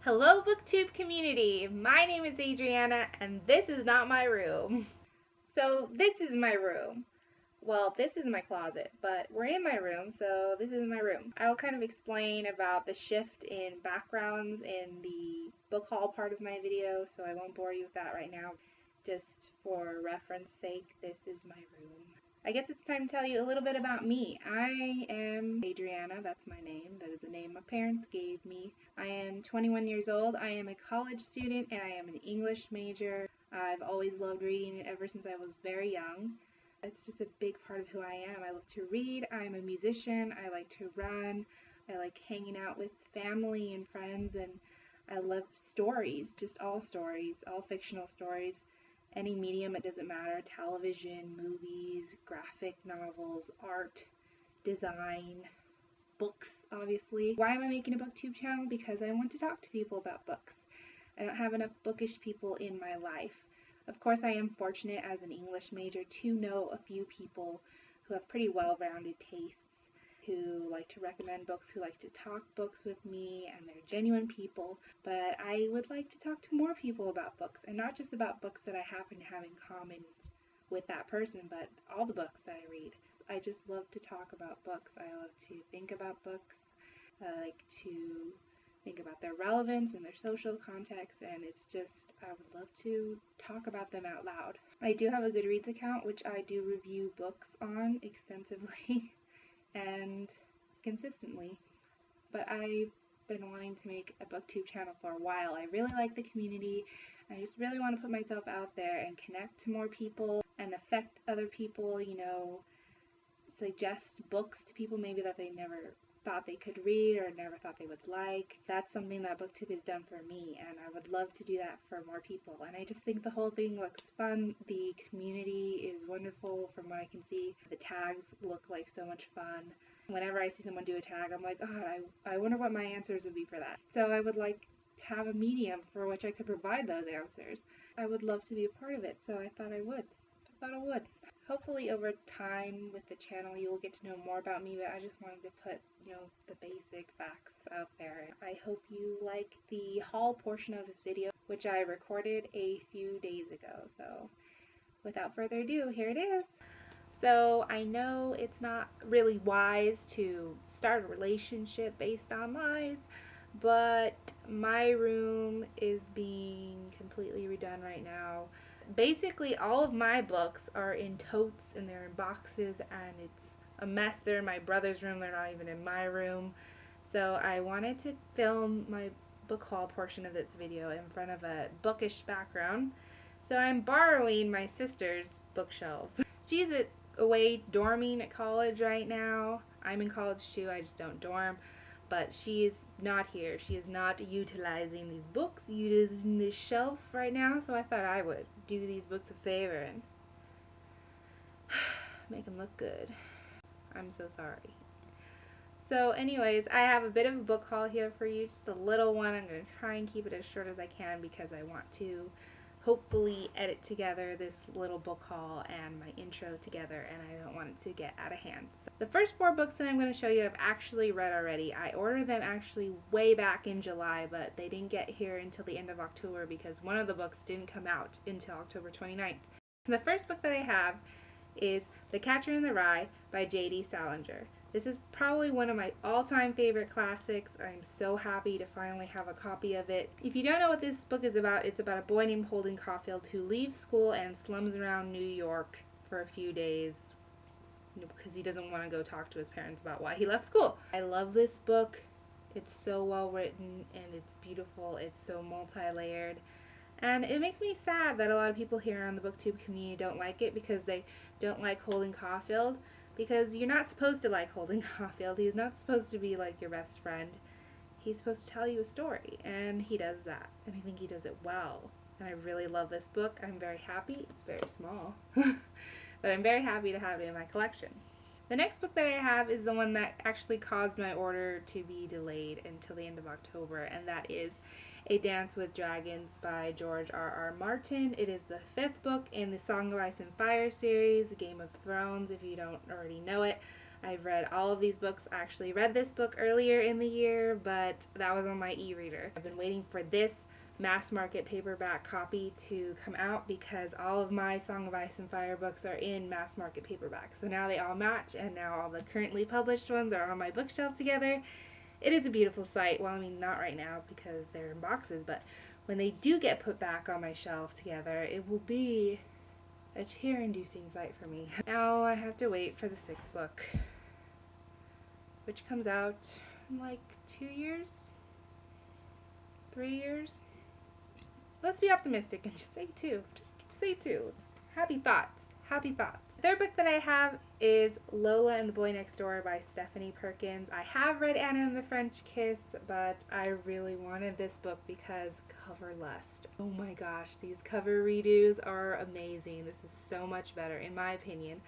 Hello Booktube community, my name is Adriana and this is not my room. So this is my room. Well, this is my closet, but we're in my room, so this is my room. I'll kind of explain about the shift in backgrounds in the book haul part of my video, so I won't bore you with that right now. Just for reference sake, this is my room. I guess it's time to tell you a little bit about me. I am Adriana, that's my name. That is the name my parents gave me. I am 21 years old. I am a college student and I am an English major. I've always loved reading ever since I was very young. It's just a big part of who I am. I love to read. I'm a musician. I like to run. I like hanging out with family and friends, and I love stories, just all stories, all fictional stories. Any medium, it doesn't matter, television, movies, graphic novels, art, design, books, obviously. Why am I making a booktube channel? Because I want to talk to people about books. I don't have enough bookish people in my life. Of course, I am fortunate as an English major to know a few people who have pretty well-rounded tastes, who like to recommend books, who like to talk books with me, and they're genuine people. But I would like to talk to more people about books, and not just about books that I happen to have in common with that person, but all the books that I read. I just love to talk about books. I love to think about books. I like to think about their relevance and their social context, and it's just, I would love to talk about them out loud. I do have a Goodreads account, which I do review books on extensively and consistently, but I've been wanting to make a booktube channel for a while. I really like the community. I just really want to put myself out there and connect to more people and affect other people, suggest books to people maybe that they never thought they could read or never thought they would like. That's something that Booktube has done for me, and I would love to do that for more people. And I just think the whole thing looks fun. The community is wonderful from what I can see. The tags look like so much fun. Whenever I see someone do a tag, I'm like, oh, I wonder what my answers would be for that. So I would like to have a medium for which I could provide those answers. I would love to be a part of it, so I thought I would. Hopefully over time with the channel you will get to know more about me, but I just wanted to put, the basic facts out there. I hope you like the haul portion of this video, which I recorded a few days ago. So without further ado, here it is. So I know it's not really wise to start a relationship based on lies, but my room is being completely redone right now. Basically all of my books are in totes and they're in boxes, and it's a mess. They're in my brother's room, they're not even in my room. So I wanted to film my book haul portion of this video in front of a bookish background. So I'm borrowing my sister's bookshelves. She's away dorming at college right now. I'm in college too, I just don't dorm. But she is not here. She is not utilizing these books, using this shelf right now, so I thought I would do these books a favor and make them look good. I'm so sorry. So anyways, I have a bit of a book haul here for you, just a little one. I'm going to try and keep it as short as I can because I want to hopefully edit together this little book haul and my intro together, and I don't want it to get out of hand. So the first 4 books that I'm going to show you I've actually read already. I ordered them actually way back in July, but they didn't get here until the end of October because one of the books didn't come out until October 29th. The first book that I have is The Catcher in the Rye by J.D. Salinger. This is probably one of my all-time favorite classics. I'm so happy to finally have a copy of it. If you don't know what this book is about, it's about a boy named Holden Caulfield who leaves school and slums around New York for a few days because he doesn't want to go talk to his parents about why he left school. I love this book. It's so well written and it's beautiful. It's so multi-layered. And it makes me sad that a lot of people here on the booktube community don't like it because they don't like Holden Caulfield. Because you're not supposed to like Holden Caulfield. He's not supposed to be like your best friend. He's supposed to tell you a story, and he does that. And I think he does it well. And I really love this book. I'm very happy. It's very small. But I'm very happy to have it in my collection. The next book that I have is the one that actually caused my order to be delayed until the end of October, and that is A Dance with Dragons by George R.R. Martin. It is the 5th book in the Song of Ice and Fire series, Game of Thrones, if you don't already know it. I've read all of these books. I actually read this book earlier in the year, but that was on my e-reader. I've been waiting for this mass market paperback copy to come out because all of my Song of Ice and Fire books are in mass market paperback. So now they all match, and now all the currently published ones are on my bookshelf together. It is a beautiful sight. Well, I mean, not right now because they're in boxes, but when they do get put back on my shelf together, it will be a tear-inducing sight for me. Now I have to wait for the 6th book, which comes out in like 2 years? 3 years? Let's be optimistic and just say 2. Just say 2. Happy thoughts. Happy thoughts. The 3rd book that I have is Lola and the Boy Next Door by Stephanie Perkins. I have read Anna and the French Kiss, but I really wanted this book because cover lust. Oh my gosh, these cover redos are amazing. This is so much better, in my opinion,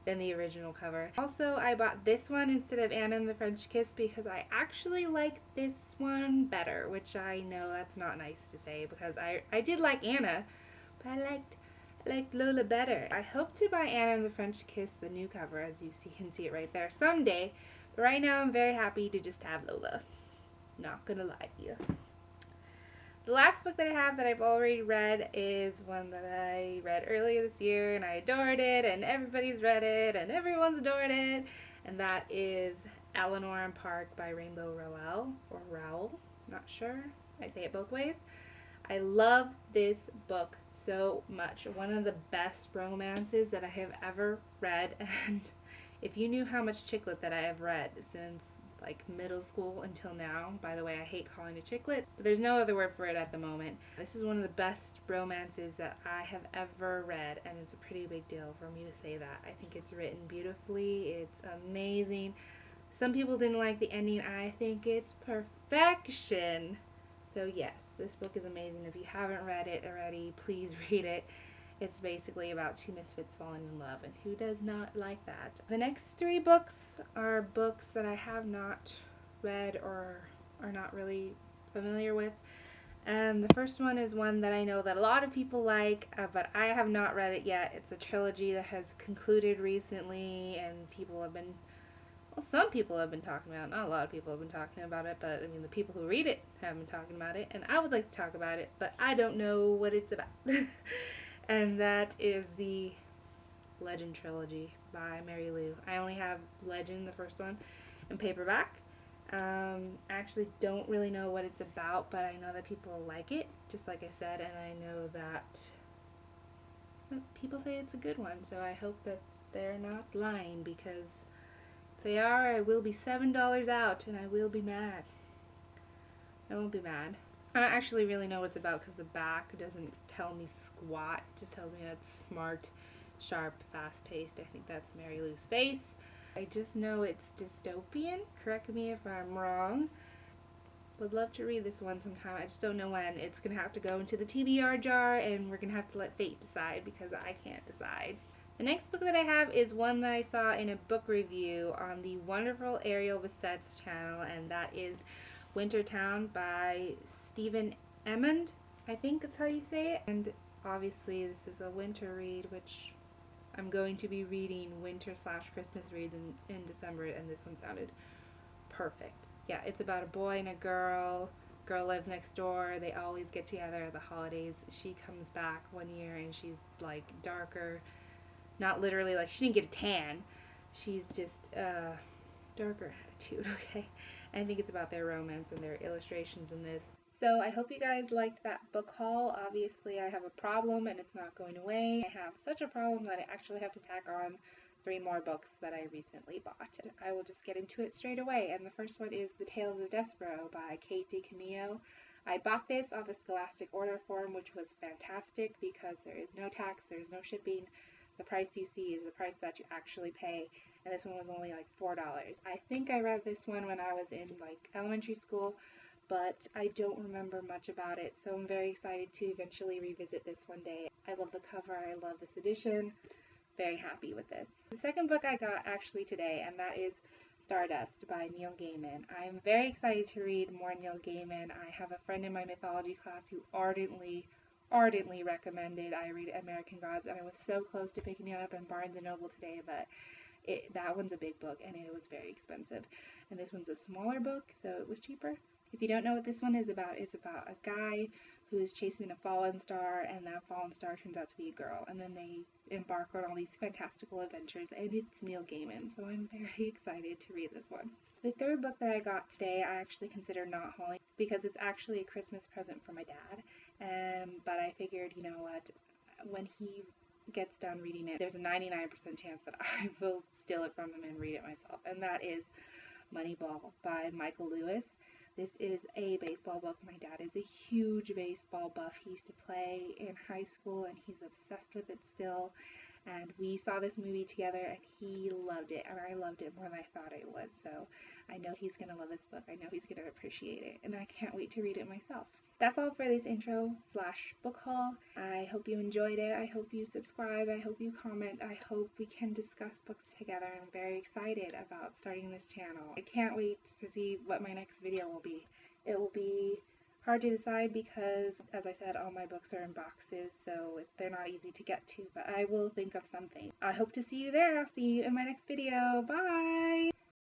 than the original cover. Also, I bought this one instead of Anna and the French Kiss because I actually like this one better, which I know that's not nice to say because I did like Anna, but I liked Lola better. I hope to buy Anna and the French Kiss, the new cover, as you can see it right there, someday, but right now I'm very happy to just have Lola. Not gonna lie to you. The last book that I have that I've already read is one that I read earlier this year, and I adored it, and everybody's read it, and everyone's adored it, and that is Eleanor and Park by Rainbow Rowell, or Rowell, not sure. I say it both ways. I love this book so much. One of the best romances that I have ever read, and if you knew how much chick lit that I have read since like middle school until now. By the way, I hate calling it chick lit, but there's no other word for it at the moment. This is one of the best romances that I have ever read, and it's a pretty big deal for me to say that. I think it's written beautifully. It's amazing. Some people didn't like the ending. I think it's perfection. So yes, this book is amazing. If you haven't read it already, please read it. It's basically about 2 misfits falling in love, and who does not like that? The next 3 books are books that I have not read or are not really familiar with. And the first one is one that I know that a lot of people like, but I have not read it yet. It's a trilogy that has concluded recently, and people have been, well, some people have been talking about it. Not a lot of people have been talking about it, but I mean, the people who read it have been talking about it, and I would like to talk about it, but I don't know what it's about. And that is the Legend trilogy by Mary Lou. I only have Legend, the first one, in paperback. I actually don't really know what it's about, but I know that people like it, just like I said, and I know that people say it's a good one, so I hope that they're not lying, because if they are, I will be $7 out, and I will be mad. I won't be mad. I don't actually really know what it's about because the back doesn't tell me squat. It just tells me that it's smart, sharp, fast-paced. I think that's Mary Lou's face. I just know it's dystopian. Correct me if I'm wrong. Would love to read this one sometime. I just don't know when. It's going to have to go into the TBR jar, and we're going to have to let fate decide because I can't decide. The next book that I have is one that I saw in a book review on the wonderful Ariel Bassett's channel, and that is Wintertown by Stephen Emmond. I think that's how you say it. And obviously this is a winter read, which I'm going to be reading winter/Christmas reads in December, and this one sounded perfect. Yeah, it's about a boy and a girl. Girl lives next door. They always get together at the holidays. She comes back one year and she's like darker. Not literally, like she didn't get a tan. She's just darker attitude, okay? And I think it's about their romance and their illustrations in this. So I hope you guys liked that book haul. Obviously I have a problem and it's not going away. I have such a problem that I actually have to tack on 3 more books that I recently bought. I will just get into it straight away, and the first one is The Tales of Despero by Kate DiCamillo. I bought this off a Scholastic order form, which was fantastic because there is no tax, there is no shipping. The price you see is the price that you actually pay, and this one was only like $4. I think I read this one when I was in like elementary school, but I don't remember much about it, so I'm very excited to eventually revisit this one day. I love the cover, I love this edition. Very happy with this. The second book I got actually today, and that is Stardust by Neil Gaiman. I'm very excited to read more Neil Gaiman. I have a friend in my mythology class who ardently recommended I read American Gods, and I was so close to picking it up in Barnes & Noble today, but that one's a big book and it was very expensive. And this one's a smaller book, so it was cheaper. If you don't know what this one is about, it's about a guy who is chasing a fallen star, and that fallen star turns out to be a girl. And then they embark on all these fantastical adventures, and it's Neil Gaiman, so I'm very excited to read this one. The third book that I got today, I actually consider not hauling because it's actually a Christmas present for my dad. But I figured, you know what, when he gets done reading it, there's a 99% chance that I will steal it from him and read it myself, and that is Moneyball by Michael Lewis. This is a baseball book. My dad is a huge baseball buff. He used to play in high school and he's obsessed with it still. And we saw this movie together and he loved it, and I loved it more than I thought I would. So I know he's going to love this book. I know he's going to appreciate it, and I can't wait to read it myself. That's all for this intro / book haul. I hope you enjoyed it. I hope you subscribe. I hope you comment. I hope we can discuss books together. I'm very excited about starting this channel. I can't wait to see what my next video will be. It will be hard to decide because, as I said, all my books are in boxes, so they're not easy to get to, but I will think of something. I hope to see you there. I'll see you in my next video. Bye!